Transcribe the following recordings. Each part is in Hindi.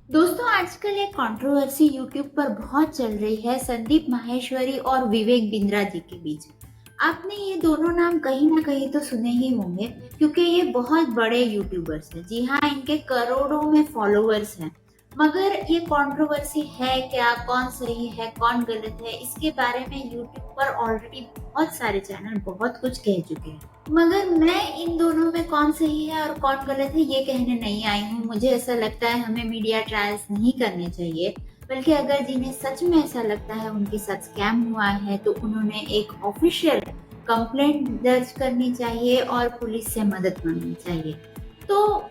दोस्तों आजकल एक कंट्रोवर्सी यूट्यूब पर बहुत चल रही है संदीप माहेश्वरी और विवेक बिंद्रा जी के बीच। आपने ये दोनों नाम कहीं ना कहीं तो सुने ही होंगे क्योंकि ये बहुत बड़े यूट्यूबर्स हैं। जी हाँ, इनके करोड़ों में फॉलोअर्स हैं। मगर ये कंट्रोवर्सी है क्या, कौन सही है कौन गलत है, इसके बारे में यूट्यूब पर ऑलरेडी बहुत सारे चैनल बहुत कुछ कह चुके हैं। मगर मैं इन दोनों में कौन सही है और कौन गलत है ये कहने नहीं आई हूँ। मुझे ऐसा लगता है हमें मीडिया ट्रायल्स नहीं करने चाहिए, बल्कि अगर जिन्हें सच में ऐसा लगता है उनके साथ स्कैम हुआ है तो उन्होंने एक ऑफिशियल कंप्लेंट दर्ज करनी चाहिए और पुलिस से मदद मांगनी चाहिए। तो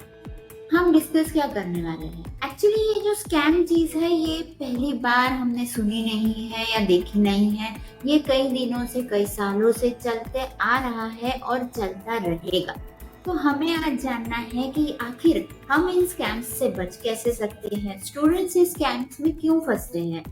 हम डिस्कस क्या करने वाले हैं, एक्चुअली ये जो स्कैम चीज है ये पहली बार हमने सुनी नहीं है या देखी नहीं है। ये कई दिनों से, कई सालों से चलते आ रहा है और चलता रहेगा। तो हमें आज जानना है कि आखिर हम इन स्कैम्स से बच कैसे सकते हैं, स्टूडेंट्स इस स्कैम्स में क्यों फंसते हैं,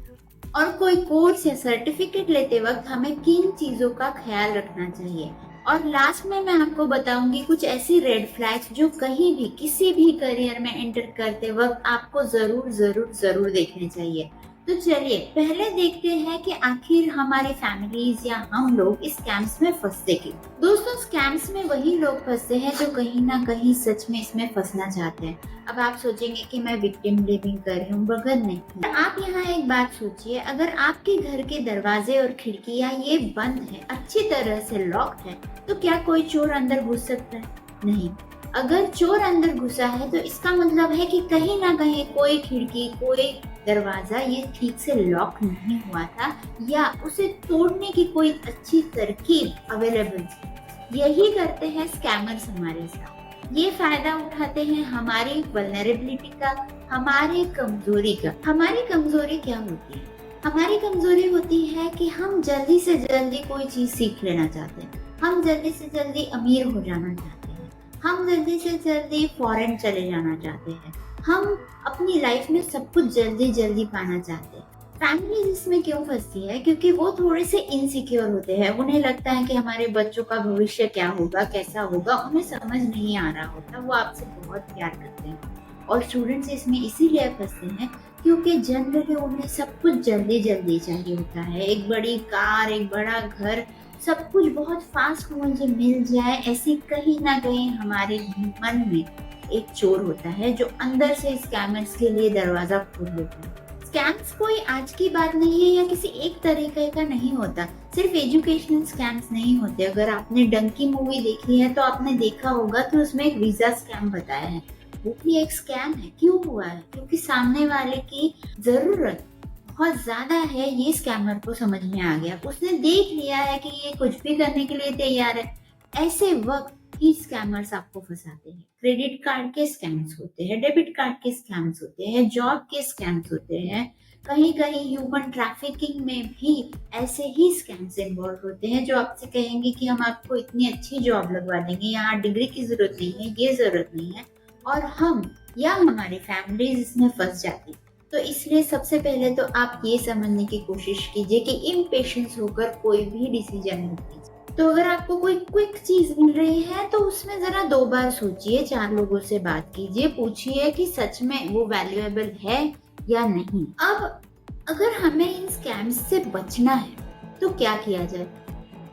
और कोई कोर्स या सर्टिफिकेट लेते वक्त हमें किन चीजों का ख्याल रखना चाहिए। और लास्ट में मैं आपको बताऊंगी कुछ ऐसी रेड फ्लैग्स जो कहीं भी किसी भी करियर में एंटर करते वक्त आपको जरूर जरूर जरूर देखने चाहिए। तो चलिए पहले देखते हैं कि आखिर हमारी फैमिलीज या हम लोग इस स्कैम्स में फंसते क्यों। दोस्तों, स्कैम्स में वही लोग फंसते हैं जो कहीं ना कहीं सच में इसमें फंसना चाहते हैं। अब आप सोचेंगे कि मैं विक्टिम ब्लेमिंग कर रही हूँ, मगर नहीं। आप यहाँ एक बात सोचिए, अगर आपके घर के दरवाजे और खिड़कियाँ ये बंद है, अच्छी तरह से लॉक है, तो क्या कोई चोर अंदर घुस सकता है? नहीं। अगर चोर अंदर घुसा है तो इसका मतलब है कि कहीं ना कहीं कोई खिड़की, कोई दरवाजा ये ठीक से लॉक नहीं हुआ था या उसे तोड़ने की कोई अच्छी तरकीब अवेलेबल थी। यही करते हैं स्कैमर्स हमारे साथ। ये फायदा उठाते हैं हमारी वल्नरेबिलिटी का, हमारी कमजोरी का। हमारी कमजोरी क्या होती है? हमारी कमजोरी होती है कि हम जल्दी से जल्दी कोई चीज सीख लेना चाहते हैं, हम जल्दी से जल्दी अमीर हो जाना चाहते हैं, हम जल्दी से जल्दी फॉरेन चले जाना चाहते हैं, हम अपनी लाइफ में सब कुछ जल्दी जल्दी पाना चाहते हैं। फैमिली इसमें क्यों फंसती है? क्योंकि वो थोड़े से इनसिक्योर होते हैं। उन्हें लगता है कि हमारे बच्चों का भविष्य क्या होगा, कैसा होगा, उन्हें समझ नहीं आ रहा होता। वो आपसे बहुत प्यार करते हैं। और स्टूडेंट्स इसमें इसीलिए फंसते हैं क्योंकि जनरली उन्हें सब कुछ जल्दी जल्दी चाहिए होता है। एक बड़ी कार, एक बड़ा घर, सब कुछ बहुत फास्ट मुझे मिल जाए, ऐसी कहीं ना कहीं हमारे मन में एक चोर होता है जो अंदर से स्कैमर्स के लिए दरवाजा खोल देता है। स्कैम्स कोई आज की बात नहीं है या किसी एक तरीके का नहीं होता। सिर्फ एजुकेशनल स्कैम्स नहीं होते। अगर आपने डंकी मूवी देखी है तो आपने देखा होगा तो उसमें एक वीजा स्कैम बताया है। वो भी एक स्कैम है। क्यों हुआ है? क्योंकि सामने वाले की जरूरत बहुत ज्यादा है, ये स्कैमर को समझ में आ गया। उसने देख लिया है कि ये कुछ भी करने के लिए तैयार है। ऐसे वक्त ही स्कैमर्स आपको फंसाते हैं। क्रेडिट कार्ड के स्कैम्स होते हैं, डेबिट कार्ड के स्कैम्स होते हैं, जॉब के स्कैम्स होते हैं, कहीं कहीं ह्यूमन ट्रैफिकिंग में भी ऐसे ही स्कैम्स इन्वॉल्व होते हैं जो आपसे कहेंगे कि हम आपको इतनी अच्छी जॉब लगवा देंगे, यहाँ डिग्री की जरूरत नहीं है, ये जरूरत नहीं है, और हम या हमारी फैमिलीज इसमें फंस जाती है। तो इसलिए सबसे पहले तो आप ये समझने की कोशिश कीजिए कि इम्पेशेंस होकर कोई भी डिसीजन मत लीजिए। तो अगर आपको कोई क्विक चीज मिल रही है तो उसमें जरा 2 बार सोचिए, 4 लोगों से बात कीजिए, पूछिए कि सच में वो वैल्यूएबल है या नहीं। अब अगर हमें इन स्कैम्स से बचना है तो क्या किया जाए?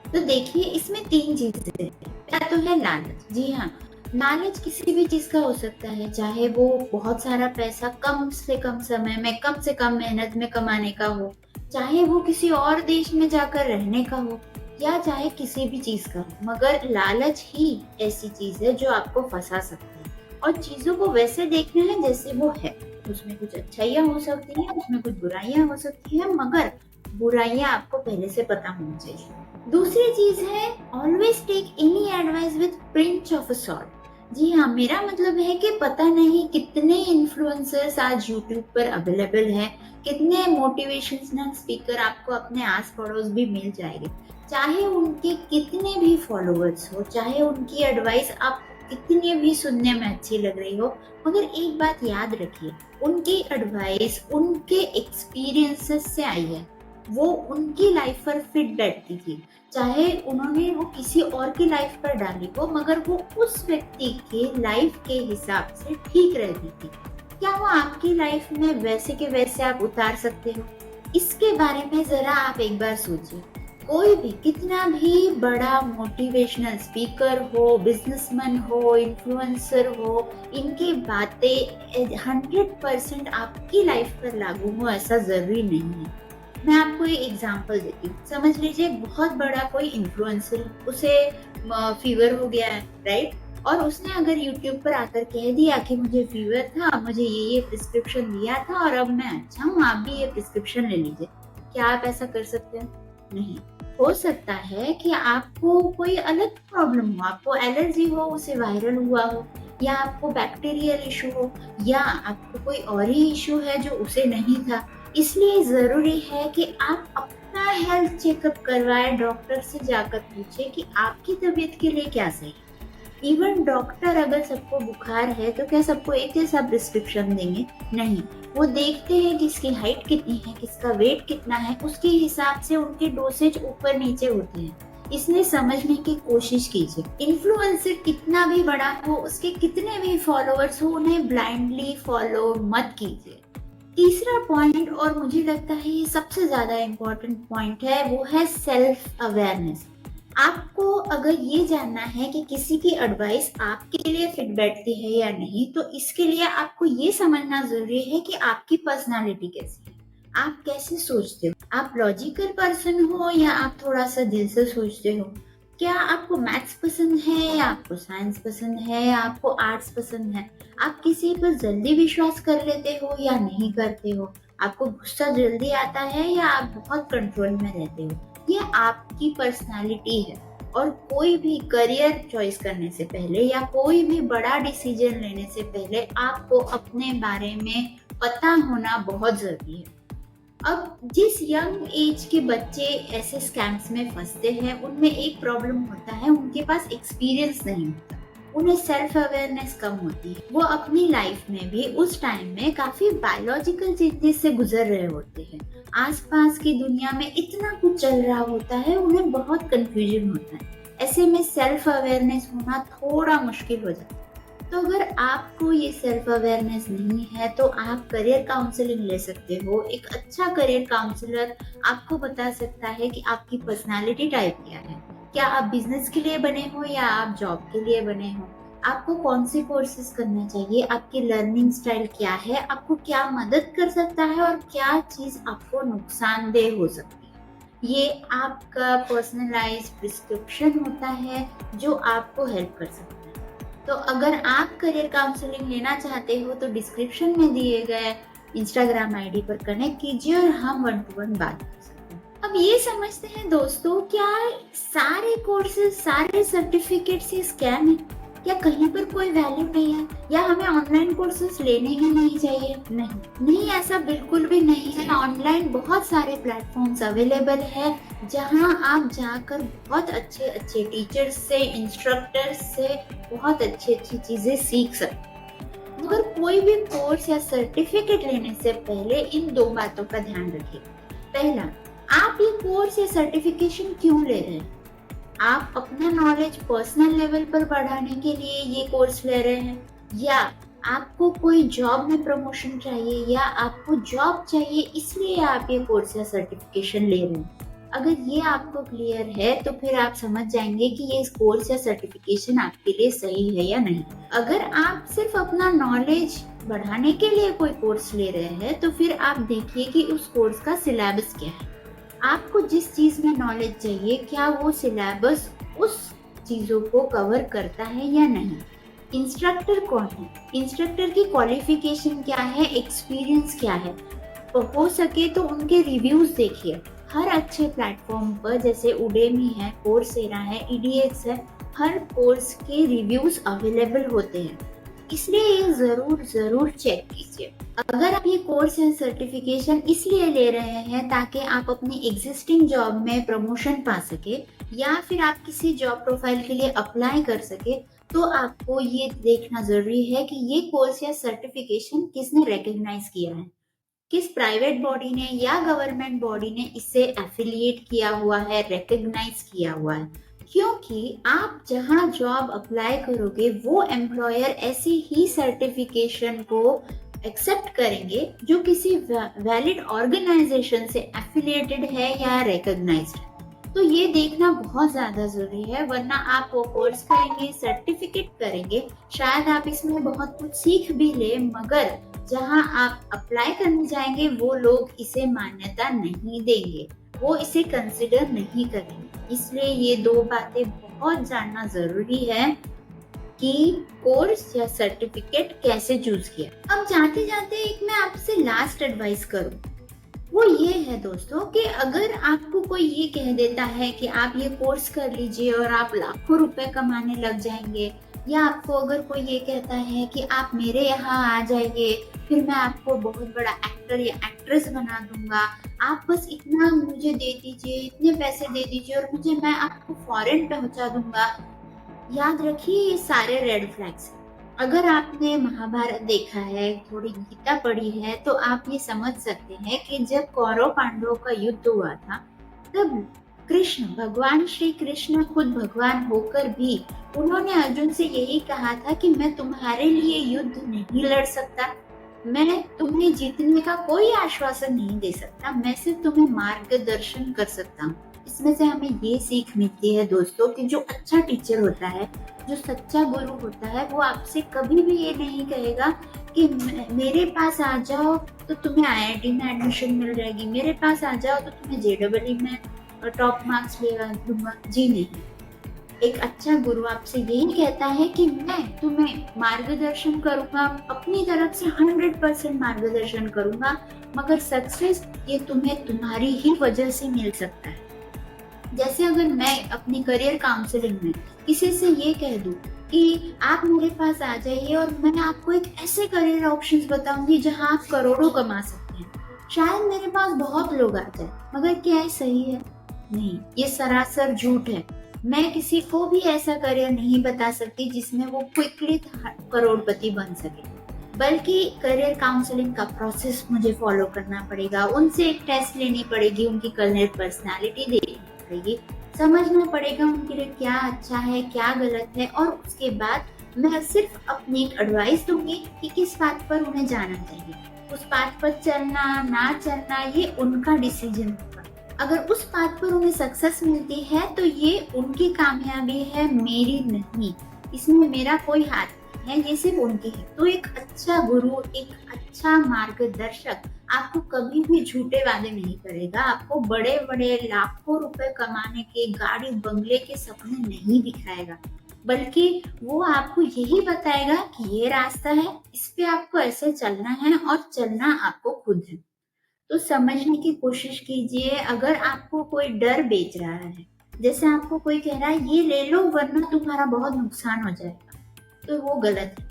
तो देखिए, इसमें 3 चीजें हैं। पहला तो है लालच। जी हाँ, लालच किसी भी चीज का हो सकता है, चाहे वो बहुत सारा पैसा कम से कम समय में, कम से कम मेहनत में कमाने का हो, चाहे वो किसी और देश में जाकर रहने का हो, या चाहे किसी भी चीज का हो। मगर लालच ही ऐसी चीज है जो आपको फंसा सकती है। और चीजों को वैसे देखना है जैसे वो है। उसमें कुछ अच्छाइयाँ हो सकती है, उसमें कुछ बुराइयां हो सकती है, मगर बुराइयां आपको पहले से पता होनी चाहिए। दूसरी चीज है, always take any advice with pinch of a salt. जी हाँ, मेरा मतलब है कि पता नहीं कितने इन्फ्लुएंसर्स आज यूट्यूब पर अवेलेबल हैं, कितने मोटिवेशनल स्पीकर आपको अपने आस पड़ोस भी मिल जाएंगे। चाहे उनके कितने भी फॉलोअर्स हो, चाहे उनकी एडवाइस आप कितनी भी सुनने में अच्छी लग रही हो, मगर एक बात याद रखिए, उनकी एडवाइस उनके एक्सपीरियंसेस से आई है। वो उनकी लाइफ पर फिट बैठती थी। चाहे उन्होंने वो किसी और की लाइफ पर डाली हो, मगर वो उस व्यक्ति के लाइफ के हिसाब से ठीक रहती थी। क्या वो आपकी लाइफ में वैसे के वैसे आप उतार सकते हो? इसके बारे में जरा आप एक बार सोचिए। कोई भी कितना भी बड़ा मोटिवेशनल स्पीकर हो, बिजनेसमैन हो, इन्फ्लुएंसर हो, इनकी बातें 100% आपकी लाइफ पर लागू हो ऐसा जरूरी नहीं है। मैं आपको एक एग्जांपल देती हूँ। समझ लीजिए एक बहुत बड़ा कोई इन्फ्लुएंसर, उसे फीवर हो गया है, राइट? और उसने अगर यूट्यूब पर आकर कह दिया कि मुझे फीवर था, मुझे ये प्रिस्क्रिप्शन दिया था और अब मैं अच्छा हूँ, आप भी ये प्रिस्क्रिप्शन ले लीजिए। क्या आप ऐसा कर सकते हैं? नहीं। हो सकता है कि आपको कोई अलग प्रॉब्लम हो, आपको एलर्जी हो, उसे वायरल हुआ हो, या आपको बैक्टीरियल इशू हो, या आपको कोई और ही इशू है जो उसे नहीं था। इसलिए ज़रूरी है कि आप अपना हेल्थ चेकअप करवाएं, डॉक्टर से जाकर पूछें कि आपकी तबीयत के लिए क्या सही है। इवन डॉक्टर अगर सबको बुखार है तो क्या सबको एक जैसा प्रिस्क्रिप्शन देंगे? नहीं। वो देखते हैं किसकी हाइट कितनी है, किसका वेट कितना है, उसके हिसाब से उनके डोसेज ऊपर नीचे होते हैं। इसलिए समझने की कोशिश कीजिए। इन्फ्लुएंसर कितना भी बड़ा हो, उसके कितने भी फॉलोअर्स हो, उन्हें ब्लाइंडली फॉलो मत कीजिए। तीसरा पॉइंट, और मुझे लगता है ये सबसे ज्यादा इम्पोर्टेंट पॉइंट है, वो है सेल्फ अवेयरनेस। आपको अगर ये जानना है कि किसी की एडवाइस आपके लिए फिट बैठती है या नहीं, तो इसके लिए आपको ये समझना जरूरी है कि आपकी पर्सनालिटी कैसी है, आप कैसे सोचते हो, आप लॉजिकल पर्सन हो या आप थोड़ा सा दिल से सोचते हो। क्या आपको मैथ्स पसंद है या आपको साइंस पसंद है या आपको आर्ट्स पसंद है? आप किसी पर जल्दी विश्वास कर लेते हो या नहीं करते हो? आपको गुस्सा जल्दी आता है या आप बहुत कंट्रोल में रहते हो? ये आपकी पर्सनालिटी है। और कोई भी करियर चॉइस करने से पहले या कोई भी बड़ा डिसीजन लेने से पहले आपको अपने बारे में पता होना बहुत जरूरी है। अब जिस यंग एज के बच्चे ऐसे स्कैम्स में फंसते हैं, उनमें एक प्रॉब्लम होता है, उनके पास एक्सपीरियंस नहीं होता, उन्हें सेल्फ अवेयरनेस कम होती है। वो अपनी लाइफ में भी उस टाइम में काफी बायोलॉजिकल चेंजेस से गुजर रहे होते हैं। आसपास की दुनिया में इतना कुछ चल रहा होता है, उन्हें बहुत कंफ्यूजन होता है। ऐसे में सेल्फ अवेयरनेस होना थोड़ा मुश्किल हो जाता है। तो अगर आपको ये सेल्फ अवेयरनेस नहीं है तो आप करियर काउंसलिंग ले सकते हो। एक अच्छा करियर काउंसलर आपको बता सकता है कि आपकी पर्सनालिटी टाइप क्या है, क्या आप बिजनेस के लिए बने हो या आप जॉब के लिए बने हो, आपको कौन से कोर्सेज करना चाहिए, आपकी लर्निंग स्टाइल क्या है, आपको क्या मदद कर सकता है और क्या चीज आपको नुकसानदेह हो सकती है। ये आपका पर्सनलाइज प्रिस्क्रिप्शन होता है जो आपको हेल्प कर सकता है। तो अगर आप करियर काउंसलिंग लेना चाहते हो तो डिस्क्रिप्शन में दिए गए इंस्टाग्राम आईडी पर कनेक्ट कीजिए और हम 1-to-1 बात कर सकते हैं। अब ये समझते हैं दोस्तों, क्या सारे कोर्सेज, सारे सर्टिफिकेट्स ये स्कैम है? क्या कहीं पर कोई वैल्यू नहीं है या हमें ऑनलाइन कोर्सेज लेने ही नहीं चाहिए? नहीं नहीं, ऐसा बिल्कुल भी नहीं है। ऑनलाइन बहुत सारे प्लेटफॉर्म्स अवेलेबल है जहां आप जाकर बहुत अच्छे अच्छे टीचर्स से, इंस्ट्रक्टर्स से बहुत अच्छी अच्छी चीजें सीख सकते हैं। मगर कोई भी कोर्स या सर्टिफिकेट लेने से पहले इन दो बातों का ध्यान रखिए। पहला, आप ये कोर्स या सर्टिफिकेशन क्यों ले रहे हैं? आप अपना नॉलेज पर्सनल लेवल पर बढ़ाने के लिए ये कोर्स ले रहे हैं, या आपको कोई जॉब में प्रमोशन चाहिए, या आपको जॉब चाहिए इसलिए आप ये कोर्स या सर्टिफिकेशन ले रहे हैं? अगर ये आपको क्लियर है तो फिर आप समझ जाएंगे कि ये कोर्स या सर्टिफिकेशन आपके लिए सही है या नहीं। अगर आप सिर्फ अपना नॉलेज बढ़ाने के लिए कोई कोर्स ले रहे हैं तो फिर आप देखिए कि उस कोर्स का सिलेबस क्या है। आपको जिस चीज में नॉलेज चाहिए, क्या वो सिलेबस उस चीजों को कवर करता है या नहीं? इंस्ट्रक्टर कौन है, इंस्ट्रक्टर की क्वालिफिकेशन क्या है, एक्सपीरियंस क्या है? हो सके तो उनके रिव्यूज देखिए। हर अच्छे प्लेटफॉर्म पर जैसे उडेमी है, कोर्सेरा है, ईडीएक्स है, हर कोर्स के रिव्यूज अवेलेबल होते हैं, इसलिए ये जरूर जरूर चेक कीजिए। अगर आप ये कोर्स या सर्टिफिकेशन इसलिए ले रहे हैं ताकि आप अपनी एग्जिस्टिंग जॉब में प्रमोशन पा सके या फिर आप किसी जॉब प्रोफाइल के लिए अप्लाई कर सके, तो आपको ये देखना जरूरी है कि ये कोर्स या सर्टिफिकेशन किसने रिकॉग्नाइज किया है, किस प्राइवेट बॉडी ने या गवर्नमेंट बॉडी ने इसे एफिलिएट किया हुआ है, रिकॉग्नाइज किया हुआ है। क्योंकि आप जहां जॉब अप्लाई करोगे वो एम्प्लॉयर ऐसे ही सर्टिफिकेशन को एक्सेप्ट करेंगे जो किसी वैलिड ऑर्गेनाइजेशन से एफिलिएटेड है या रिकॉग्नाइज्ड है। तो ये देखना बहुत ज्यादा जरूरी है, वरना आप वो कोर्स करेंगे, सर्टिफिकेट करेंगे, शायद आप इसमें बहुत कुछ सीख भी ले, मगर जहां आप अप्लाई करने जाएंगे वो लोग इसे मान्यता नहीं देंगे, वो इसे कंसिडर नहीं करेंगे। इसलिए ये दो बातें बहुत जानना जरूरी है कि कोर्स या सर्टिफिकेट कैसे चूज किया। अब जाते जाते एक मैं आपसे लास्ट एडवाइस करूं, वो ये है दोस्तों कि अगर आपको कोई ये कह देता है कि आप ये कोर्स कर लीजिए और आप लाखों रुपए कमाने लग जाएंगे, या आपको अगर कोई ये कहता है कि आप मेरे यहाँ आ जाइए, फिर मैं आपको बहुत बड़ा एक्टर या एक्ट्रेस बना दूंगा, आप बस इतना मुझे दे दीजिए, इतने पैसे दे दीजिए और मैं आपको फॉरेन पहुंचा दूंगा, याद रखिए ये सारे रेड फ्लैग्स। अगर आपने महाभारत देखा है, थोड़ी गीता पढ़ी है, तो आप ये समझ सकते हैं कि जब कौरव पांडवों का युद्ध हुआ था, तब कृष्ण, भगवान श्री कृष्ण खुद भगवान होकर भी उन्होंने अर्जुन से यही कहा था कि मैं तुम्हारे लिए युद्ध नहीं लड़ सकता, मैं तुम्हें जीतने का कोई आश्वासन नहीं दे सकता, मैं सिर्फ तुम्हें मार्गदर्शन कर सकता हूँ। इसमें से हमें ये सीख मिलती है दोस्तों कि जो अच्छा टीचर होता है, जो सच्चा गुरु होता है, वो आपसे कभी भी ये नहीं कहेगा कि मेरे पास आ जाओ तो तुम्हें आईआईटी में एडमिशन मिल जाएगी, मेरे पास आ जाओ तो तुम्हें जेईई में टॉप मार्क्स ले दूंगा। जी नहीं, एक अच्छा गुरु आपसे यही कहता है कि मैं तुम्हें मार्गदर्शन करूंगा, अपनी तरफ से 100% मार्गदर्शन करूंगा, मगर सक्सेस ये तुम्हें तुम्हारी ही वजह से मिल सकता है। जैसे अगर मैं अपनी करियर काउंसलिंग में किसी से ये कह दूं कि आप मेरे पास आ जाइए और मैं आपको एक ऐसे करियर ऑप्शंस बताऊंगी जहां आप करोड़ों कमा सकते हैं, शायद मेरे पास बहुत लोग आ जाए, मगर क्या ये सही है? नहीं, ये सरासर झूठ है। मैं किसी को भी ऐसा करियर नहीं बता सकती जिसमें वो क्विकली करोड़पति बन सके, बल्कि करियर काउंसलिंग का प्रोसेस मुझे फॉलो करना पड़ेगा, उनसे एक टेस्ट लेनी पड़ेगी, उनकी करियर पर्सनालिटी देखनी पड़ेगी, समझना पड़ेगा उनके लिए क्या अच्छा है, क्या गलत है, और उसके बाद मैं सिर्फ अपनी एक एडवाइस दूंगी कि किस बात पर उन्हें जाना चाहिए। उस बात पर चलना ना चलना ये उनका डिसीजन होगा। अगर उस बात पर उन्हें सक्सेस मिलती है तो ये उनकी कामयाबी है, मेरी नहीं, इसमें मेरा कोई हाथ नहीं है, ये सिर्फ उनकी है। तो एक अच्छा गुरु, एक अच्छा मार्गदर्शक आपको कभी भी झूठे वादे नहीं करेगा, आपको बड़े बड़े लाखों रुपए कमाने के, गाड़ी बंगले के सपने नहीं दिखाएगा, बल्कि वो आपको यही बताएगा कि ये रास्ता है, इस पे आपको ऐसे चलना है और चलना आपको खुद है। तो समझने की कोशिश कीजिए। अगर आपको कोई डर बेच रहा है, जैसे आपको कोई कह रहा है ये ले लो वरना तुम्हारा बहुत नुकसान हो जाएगा, तो वो गलत है,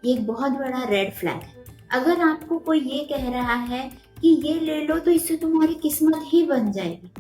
ये एक बहुत बड़ा रेड फ्लैग है। अगर आपको कोई ये कह रहा है कि ये ले लो तो इससे तुम्हारी किस्मत ही बन जाएगी,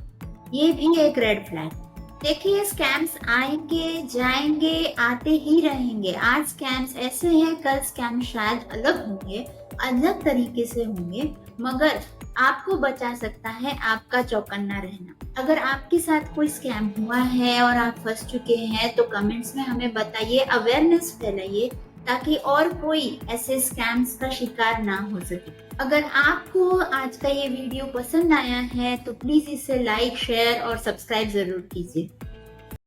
ये भी एक रेड फ्लैग। देखिए, स्कैम्स आएंगे जाएंगे, आते ही रहेंगे। आज स्कैम्स ऐसे हैं, कल स्कैम शायद अलग होंगे, अलग तरीके से होंगे, मगर आपको बचा सकता है आपका चौकन्ना रहना। अगर आपके साथ कोई स्कैम हुआ है और आप फंस चुके हैं तो कमेंट्स में हमें बताइए, अवेयरनेस फैलाइए, ताकि और कोई ऐसे स्कैम्स का शिकार ना हो सके। अगर आपको आज का ये वीडियो पसंद आया है तो प्लीज इसे लाइक, शेयर और सब्सक्राइब जरूर कीजिए।